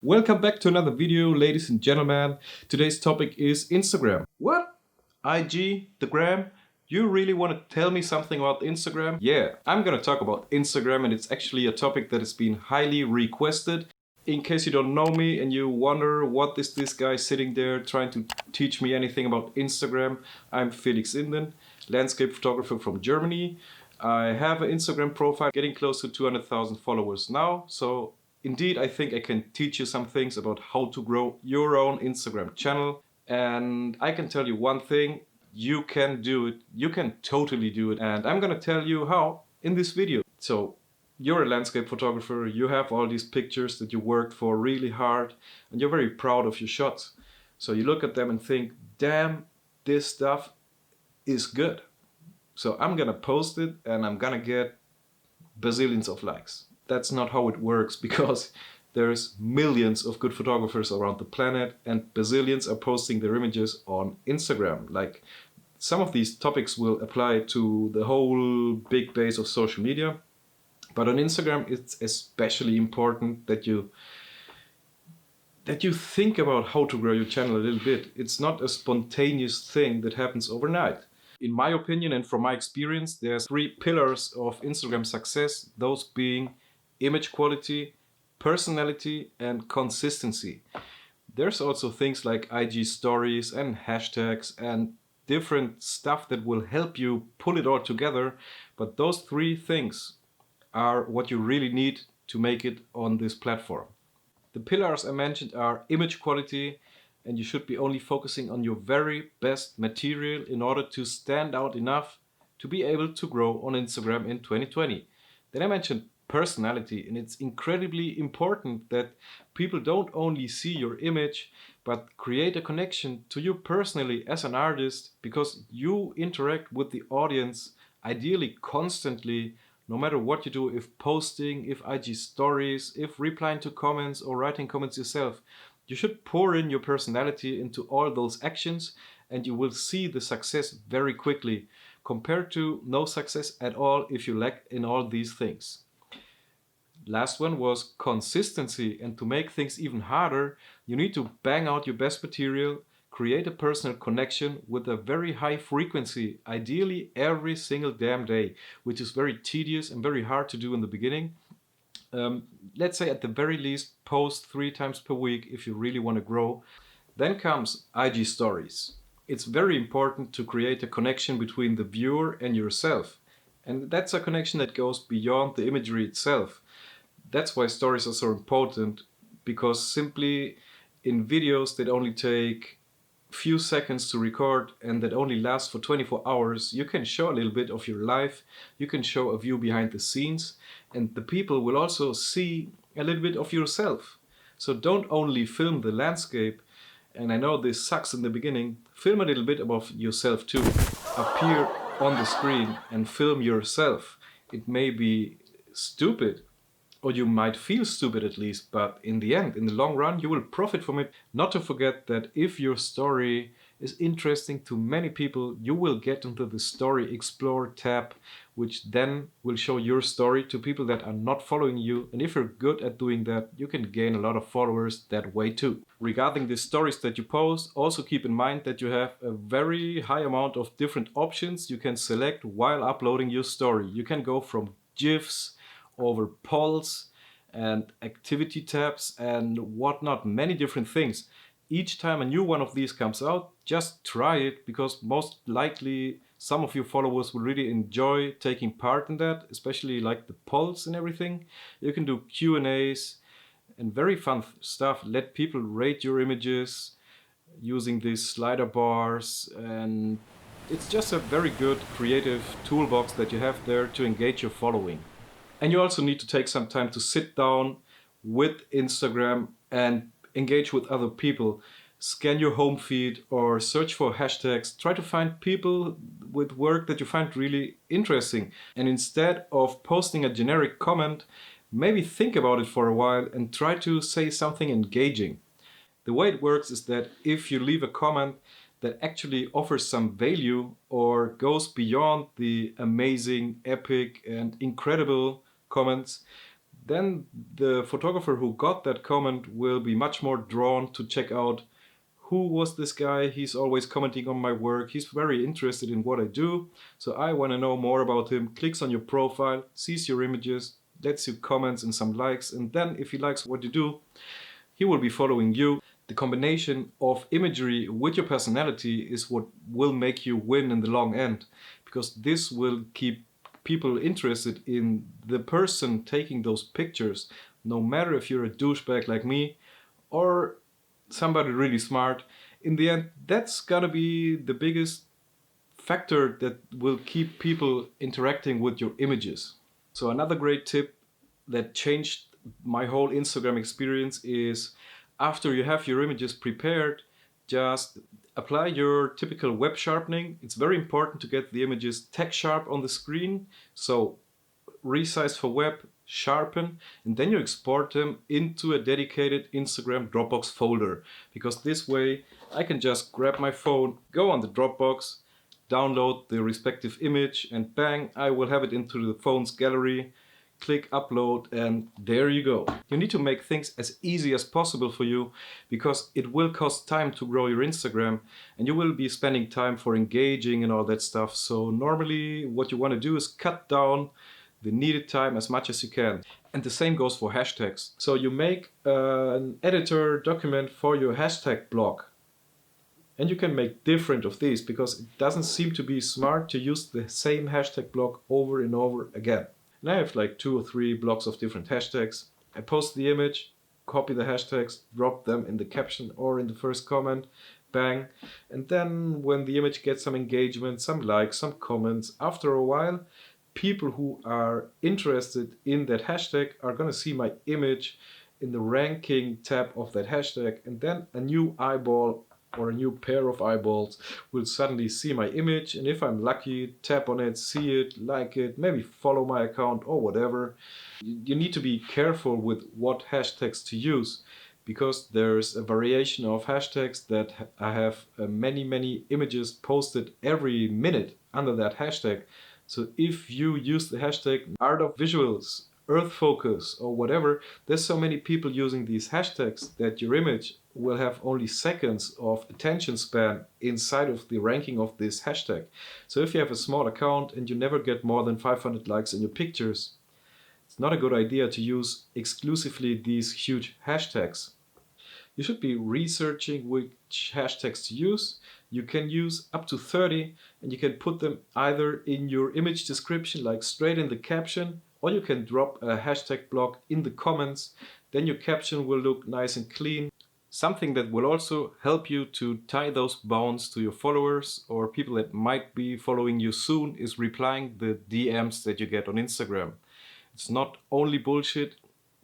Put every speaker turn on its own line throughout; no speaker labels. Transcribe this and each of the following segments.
Welcome back to another video, ladies and gentlemen. Today's topic is Instagram. What? IG? The gram? You really want to tell me something about Instagram? Yeah, I'm gonna talk about Instagram, and it's actually a topic that has been highly requested. In case you don't know me and you wonder what is this guy sitting there trying to teach me anything about Instagram, I'm Felix Inden, landscape photographer from Germany. I have an Instagram profile getting close to 200,000 followers now, so indeed, I think I can teach you some things about how to grow your own Instagram channel. And I can tell you one thing, you can do it. You can totally do it. And I'm gonna tell you how in this video. So you're a landscape photographer, you have all these pictures that you worked for really hard, and you're very proud of your shots. So you look at them and think, damn, this stuff is good. So I'm gonna post it and I'm gonna get bazillions of likes. That's not how it works, because there's millions of good photographers around the planet and bazillions are posting their images on Instagram. Like, some of these topics will apply to the whole big base of social media, but on Instagram it's especially important that you think about how to grow your channel a little bit. It's not a spontaneous thing that happens overnight. In my opinion and from my experience, there's three pillars of Instagram success, those being image quality, personality, and consistency. There's also things like IG stories and hashtags and different stuff that will help you pull it all together, but those three things are what you really need to make it on this platform. The pillars I mentioned are image quality, and you should be only focusing on your very best material in order to stand out enough to be able to grow on Instagram in 2020. Then I mentioned personality, and it's incredibly important that people don't only see your image but create a connection to you personally as an artist, because you interact with the audience ideally constantly, no matter what you do, if posting, if IG stories, if replying to comments or writing comments yourself. You should pour in your personality into all those actions and you will see the success very quickly, compared to no success at all if you lack in all these things. Last one was consistency, and to make things even harder, you need to bang out your best material, create a personal connection with a very high frequency, ideally every single damn day, which is very tedious and very hard to do in the beginning. Let's say at the very least post 3 times per week if you really want to grow. Then comes IG stories. It's very important to create a connection between the viewer and yourself. And that's a connection that goes beyond the imagery itself. That's why stories are so important, because simply in videos that only take few seconds to record and that only last for 24 hours, you can show a little bit of your life, you can show a view behind the scenes, and the people will also see a little bit of yourself. So don't only film the landscape, and I know this sucks in the beginning, film a little bit about yourself too. Appear on the screen and film yourself. It may be stupid, or you might feel stupid at least, but in the end, in the long run, you will profit from it. Not to forget that if your story is interesting to many people, you will get into the Story Explore tab, which then will show your story to people that are not following you. And if you're good at doing that, you can gain a lot of followers that way too. Regarding the stories that you post, also keep in mind that you have a very high amount of different options you can select while uploading your story. You can go from GIFs over polls and activity tabs and whatnot, many different things. Each time a new one of these comes out, just try it, because most likely some of your followers will really enjoy taking part in that, especially like the polls and everything. You can do Q&As and very fun stuff. Let people rate your images using these slider bars, and it's just a very good creative toolbox that you have there to engage your following. And you also need to take some time to sit down with Instagram and engage with other people. Scan your home feed or search for hashtags. Try to find people with work that you find really interesting. And instead of posting a generic comment, maybe think about it for a while and try to say something engaging. The way it works is that if you leave a comment that actually offers some value or goes beyond the amazing, epic, and incredible comments, then the photographer who got that comment will be much more drawn to check out who was this guy. He's always commenting on my work. He's very interested in what I do. So I want to know more about him. Clicks on your profile, sees your images, lets you comments and some likes. And then if he likes what you do, he will be following you. The combination of imagery with your personality is what will make you win in the long end, because this will keep people interested in the person taking those pictures, no matter if you're a douchebag like me or somebody really smart. In the end, that's gonna be the biggest factor that will keep people interacting with your images. So another great tip that changed my whole Instagram experience is, after you have your images prepared, just apply your typical web sharpening. It's very important to get the images text sharp on the screen. So resize for web, sharpen, and then you export them into a dedicated Instagram Dropbox folder. Because this way I can just grab my phone, go on the Dropbox, download the respective image, and bang, I will have it into the phone's gallery. Click upload, and there you go. You need to make things as easy as possible for you, because it will cost time to grow your Instagram and you will be spending time for engaging and all that stuff. So normally what you want to do is cut down the needed time as much as you can. And the same goes for hashtags. So you make an editor document for your hashtag block. And you can make different of these, because it doesn't seem to be smart to use the same hashtag block over and over again. And I have like 2 or 3 blocks of different hashtags. I post the image, copy the hashtags, drop them in the caption or in the first comment, bang. And then when the image gets some engagement, some likes, some comments, after a while, people who are interested in that hashtag are going to see my image in the ranking tab of that hashtag. And then a new eyeball or a new pair of eyeballs will suddenly see my image, and if I'm lucky, tap on it, see it, like it, maybe follow my account or whatever. You need to be careful with what hashtags to use, because there's a variation of hashtags that I have many images posted every minute under that hashtag. So if you use the hashtag art of visuals, earth focus, or whatever, there's so many people using these hashtags that your image will have only seconds of attention span inside of the ranking of this hashtag. So if you have a small account and you never get more than 500 likes in your pictures, it's not a good idea to use exclusively these huge hashtags. You should be researching which hashtags to use. You can use up to 30, and you can put them either in your image description, like straight in the caption, or you can drop a hashtag block in the comments. Then your caption will look nice and clean. Something that will also help you to tie those bounds to your followers or people that might be following you soon is replying the DMs that you get on Instagram. It's not only bullshit.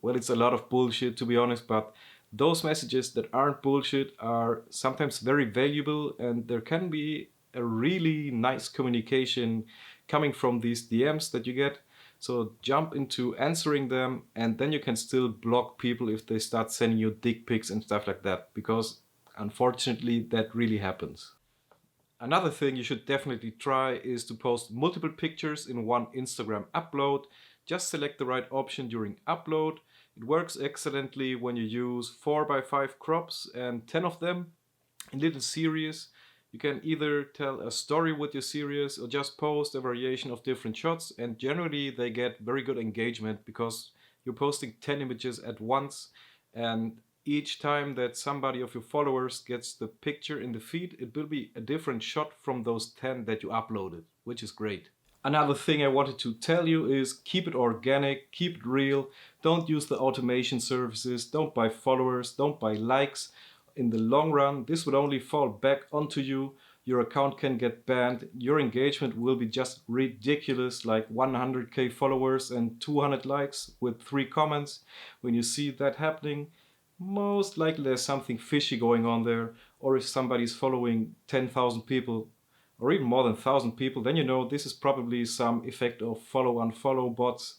Well, it's a lot of bullshit, to be honest, but those messages that aren't bullshit are sometimes very valuable, and there can be a really nice communication coming from these DMs that you get. So jump into answering them, and then you can still block people if they start sending you dick pics and stuff like that, because unfortunately that really happens. Another thing you should definitely try is to post multiple pictures in one Instagram upload. Just select the right option during upload. It works excellently when you use 4x5 crops and 10 of them in little series. You can either tell a story with your series or just post a variation of different shots, and generally they get very good engagement because you're posting 10 images at once, and each time that somebody of your followers gets the picture in the feed, it will be a different shot from those 10 that you uploaded, which is great. Another thing I wanted to tell you is keep it organic, keep it real. Don't use the automation services, don't buy followers, don't buy likes. In the long run, this would only fall back onto you. Your account can get banned. Your engagement will be just ridiculous, like 100k followers and 200 likes with 3 comments. When you see that happening, most likely there's something fishy going on there. Or if somebody's following 10,000 people, or even more than 1,000 people, then you know this is probably some effect of follow-unfollow bots.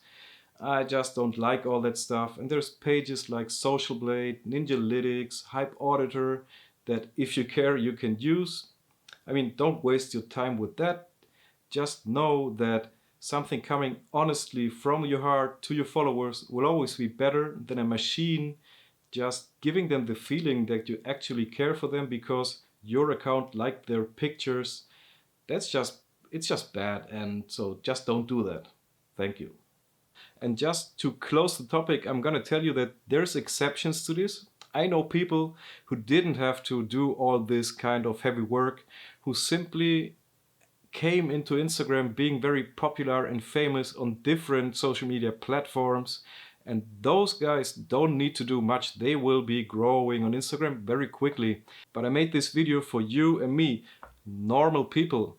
I just don't like all that stuff. And there's pages like Social Blade, Ninjalytics, Hype Auditor that if you care you can use. I mean, don't waste your time with that. Just know that something coming honestly from your heart to your followers will always be better than a machine just giving them the feeling that you actually care for them because your account liked their pictures. It's just bad, and so just don't do that. Thank you. And just to close the topic, I'm gonna tell you that there's exceptions to this. I know people who didn't have to do all this kind of heavy work, who simply came into Instagram being very popular and famous on different social media platforms. And those guys don't need to do much. They will be growing on Instagram very quickly. But I made this video for you and me, normal people,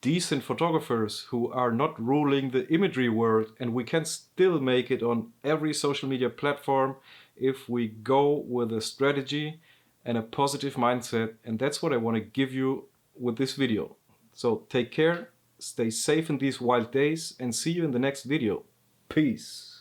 decent photographers who are not ruling the imagery world, and we can still make it on every social media platform if we go with a strategy and a positive mindset. And that's what I want to give you with this video. So take care, stay safe in these wild days, and see you in the next video. Peace.